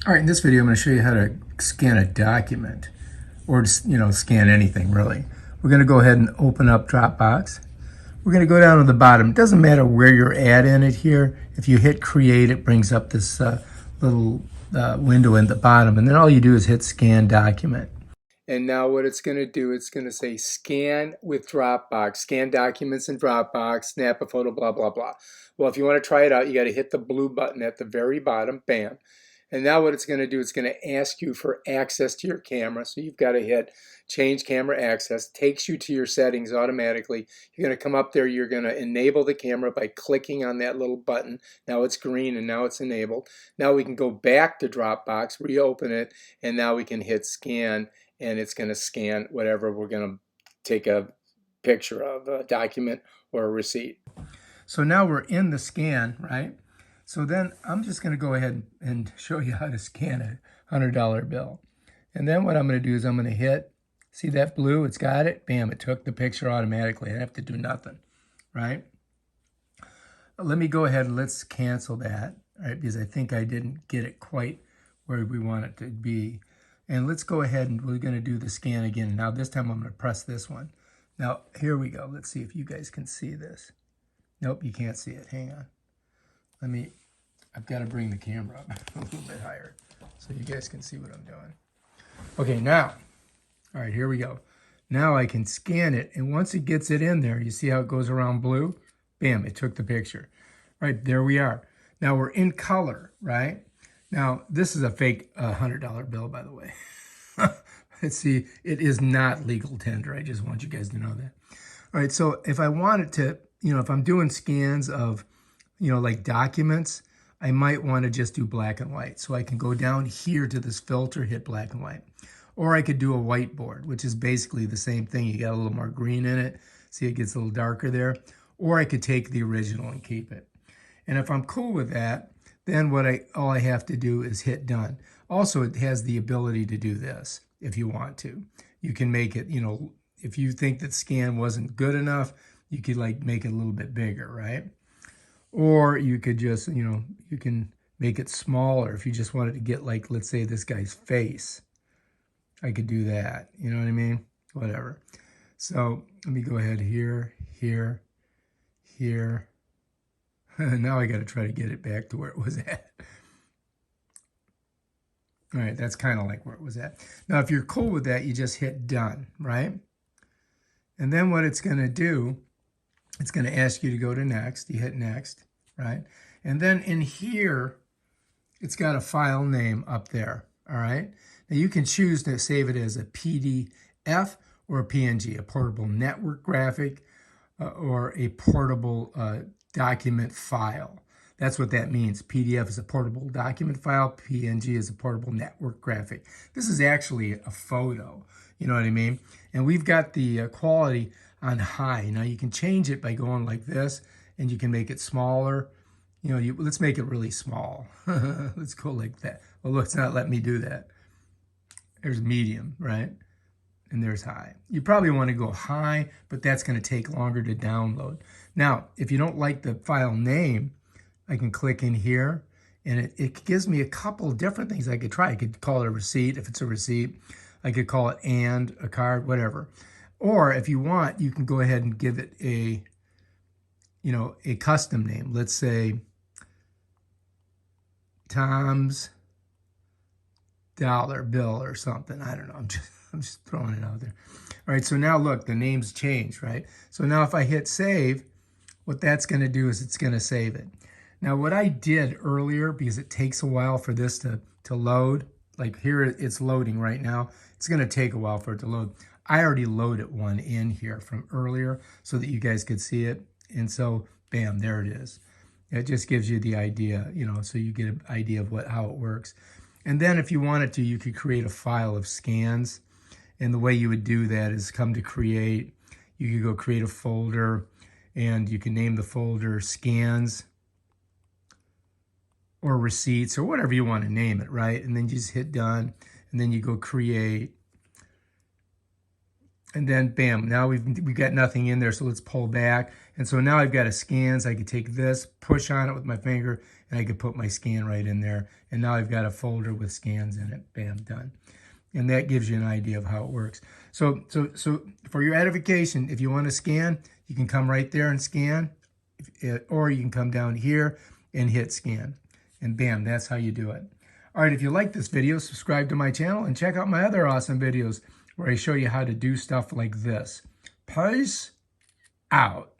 All right, in this video, I'm going to show you how to scan a document or just, scan anything really. We're going to go ahead and open up Dropbox. We're going to go down to the bottom. It doesn't matter where you're at in it here. If you hit create, it brings up this little window in the bottom. And then all you do is hit scan document. And now what it's going to do, it's going to say scan with Dropbox, scan documents in Dropbox, snap a photo, blah, blah, blah. Well, if you want to try it out, you got to hit the blue button at the very bottom, bam. And now what it's going to do, it's going to ask you for access to your camera. So you've got to hit change camera access, takes you to your settings automatically. You're going to come up there, you're going to enable the camera by clicking on that little button. Now it's green and now it's enabled. Now we can go back to Dropbox, reopen it, and now we can hit scan, and it's going to scan whatever we're going to take a picture of, a document or a receipt. So now we're in the scan, right? So then I'm just going to go ahead and show you how to scan a $100 bill. And then what I'm going to do is I'm going to hit, see that blue? It's got it. Bam, it took the picture automatically. I don't have to do nothing, right? Let me go ahead and let's cancel that, right? Because I think I didn't get it quite where we want it to be. And let's go ahead and we're going to do the scan again. Now this time I'm going to press this one. Now here we go. Let's see if you guys can see this. Nope, you can't see it. Hang on. I've got to bring the camera up a little bit higher so you guys can see what I'm doing. Okay, now, all right, here we go. Now I can scan it, and once it gets it in there, you see how it goes around blue? Bam, it took the picture. Right, there we are. Now we're in color, right? Now, this is a fake $100 bill, by the way. Let's see, it is not legal tender. I just want you guys to know that. All right, so if I wanted to, if I'm doing scans of, like documents, I might want to just do black and white. So I can go down here to this filter, hit black and white. Or I could do a whiteboard, which is basically the same thing. You got a little more green in it. See, it gets a little darker there. Or I could take the original and keep it. And if I'm cool with that, then all I have to do is hit done. Also, it has the ability to do this if you want to. You can make it, if you think that scan wasn't good enough, you could like make it a little bit bigger, right? Or you could just, you can make it smaller if you just wanted to get like, let's say this guy's face. I could do that, you know what I mean? Whatever. So let me go ahead here, here, here. Now I got to try to get it back to where it was at. All right, that's kind of like where it was at. Now, if you're cool with that, you just hit done, right? And then what it's going to do, it's going to ask you to go to next. You hit next, right? And then in here, it's got a file name up there, all right? Now you can choose to save it as a PDF or a PNG, a portable network graphic, or a portable document file. That's what that means. PDF is a portable document file. PNG is a portable network graphic. This is actually a photo, you know what I mean? And we've got the quality on high. Now you can change it by going like this, and you can make it smaller. Let's make it really small. Let's go like that. Well, look, it's not letting me do that. There's medium, right? And there's high. You probably want to go high, but that's going to take longer to download. Now, if you don't like the file name, I can click in here, and it gives me a couple different things I could try. I could call it a receipt if it's a receipt. I could call it and a card, whatever. Or if you want, you can go ahead and give it a custom name. Let's say Tom's dollar bill or something. I don't know. I'm just throwing it out there. All right, so now look, the name's changed, right? So now if I hit save, what that's going to do is it's going to save it. Now what I did earlier, because it takes a while for this to load, like here it's loading right now. It's going to take a while for it to load. I already loaded one in here from earlier so that you guys could see it. And so, bam, there it is. It just gives you the idea, so you get an idea of how it works. And then if you wanted to, you could create a file of scans. And the way you would do that is come to create. You could go create a folder, and you can name the folder scans or receipts or whatever you want to name it, right? And then you just hit done, and then you go create. And then bam, now we've got nothing in there, so let's pull back. And so now I've got a scan, so I could take this, push on it with my finger, and I could put my scan right in there. And now I've got a folder with scans in it. Bam, done. And that gives you an idea of how it works. So for your edification, if you want to scan, you can come right there and scan, or you can come down here and hit scan. And bam, that's how you do it. All right, if you like this video, subscribe to my channel and check out my other awesome videos where I show you how to do stuff like this. Peace out.